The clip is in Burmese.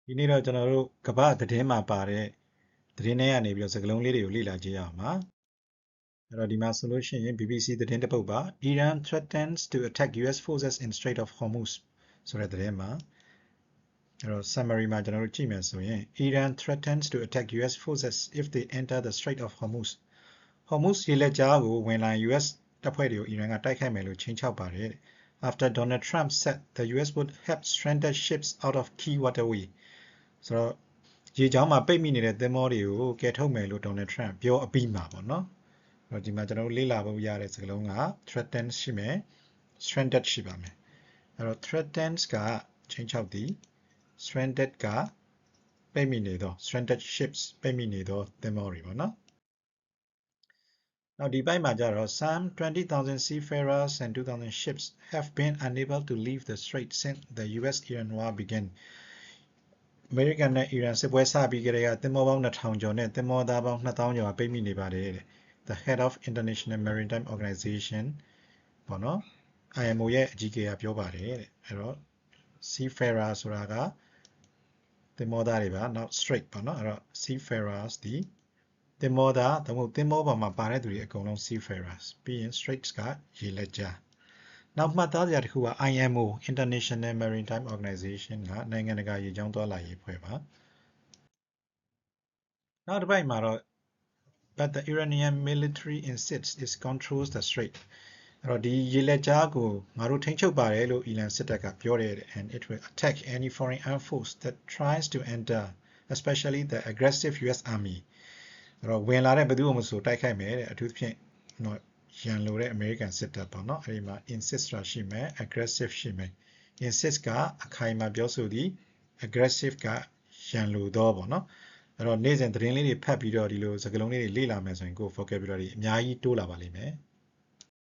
ဒီနေ့တော့ကျွန်တော်တို့ကမ္ဘာသတင်းမှာပါတဲ့သတင်းတွေကနေပြီးတော့စကားလုံးလေးတွေကိုလေ့လာကြည့်ရအောင်ပါအဲ့တော့ဒီမှာဆိုလို့ရှိရင် BBC သတင်းတစ်ပုဒ်ပါ Iran threatens to attack US forces in Strait of Hormuz ဆိုတဲ့သတင်းမှာအဲ့တော့ summary မှာကျွန်တော်တို့ကြည့်မယ်ဆိုရင် Iran threatens to attack US forces if they enter the Strait of Hormuz Hormuz ရေလက်ကြားကိုဝင်လာ US တပ်ဖွဲ့တွေကို Iran ကတိုက်ခိုက်မယ်လို့ချိန်ချောက်ပါတယ် After Donald Trump said the US would help stranded ships out of key waterway ဆိုတော့ရေချောင်းမှာပိတ်မိနေတဲ့သင်္ဘောတွေကိုကယ်ထုတ်မယ်လို့ Donald Trump ပြောအပြီးမှာပေါ့နော်အဲ့တော့ဒီမှာကျွန်တော်တို့လေ့လာဖို့ရတဲ့စကားလုံးက threatens ရှိမယ် stranded ရှိပါမယ်အဲ့တော့ threatens ကချိန်ချောက်သည် stranded ကပိတ်မိနေသော stranded ships ပိတ်မိနေသောသင်္ဘောတွေပေါ့နော်နောက်ဒီပိုင်းမှာကြတော့ some 20,000 seafarers and 2,000 ships have been unable to leave the strait since the US-Iran war began American နဲ့ Iran စစ်ပွဲစပြီးကြတဲ့ကသင်္ဘောပေါင်း2000ကျော်နဲ့သင်္ဘောသားပေါင်း2000ကျော်ပိတ်မိနေပါတယ်တဲ့ The head of International Maritime Organization ပေါ့နော် IMO ရဲ့အကြီးအကဲကပြောပါတယ်တဲ့အဲ့တော့ seafarer ဆိုတာကသင်္ဘောသားတွေပါနောက် strait ပေါ့နော်အဲ့တော့ seafarers ဒီသင်္ဘောသားဒါမှမဟုတ်သင်္ဘောပေါ်မှာပါတဲ့သူတွေအကုန်လုံး seafarers ပြီးရင် straits ကရေလက်ကြားနောက်မှတ်သားစရာတစ်ခုက IMO International Maritime Organization ကနိုင်ငံတကာရေကြောင်းသွားလာရေးအဖွဲ့ပါနောက်တစ်ပိုက်မှာတော့ but the Iranian military insists it controls the strait အဲ့တော့ဒီရေလက်ကြားကိုငါတို့ထိန်းချုပ်ပါတယ်လို့ Iran စစ်တပ်ကပြောတယ် and it will attack any foreign armed force that tries to enter especially the aggressive US army အဲ့တော့ဝင်လာတဲ့ဘယ်သူမှမဆိုတိုက်ခိုက်မယ်တဲ့အထူးသဖြင့်တော့ရန်လိုတဲ့ American စစ်တပ်ပေါ့နော်အဲဒီမှာ insist ရှိမယ် aggressive ရှိမယ် insist ကအခိုင်အမာပြောဆိုသည် aggressive ကရန်လိုသောပေါ့နော်အဲ့တော့နေ့စဉ်သတင်းလေးတွေဖတ်ပြီးတော့ဒီလိုစကားလုံးလေးတွေလေ့လာမယ်ဆိုရင်ကိုယ် vocabulary အများကြီးတိုးလာပါလိမ့်မယ်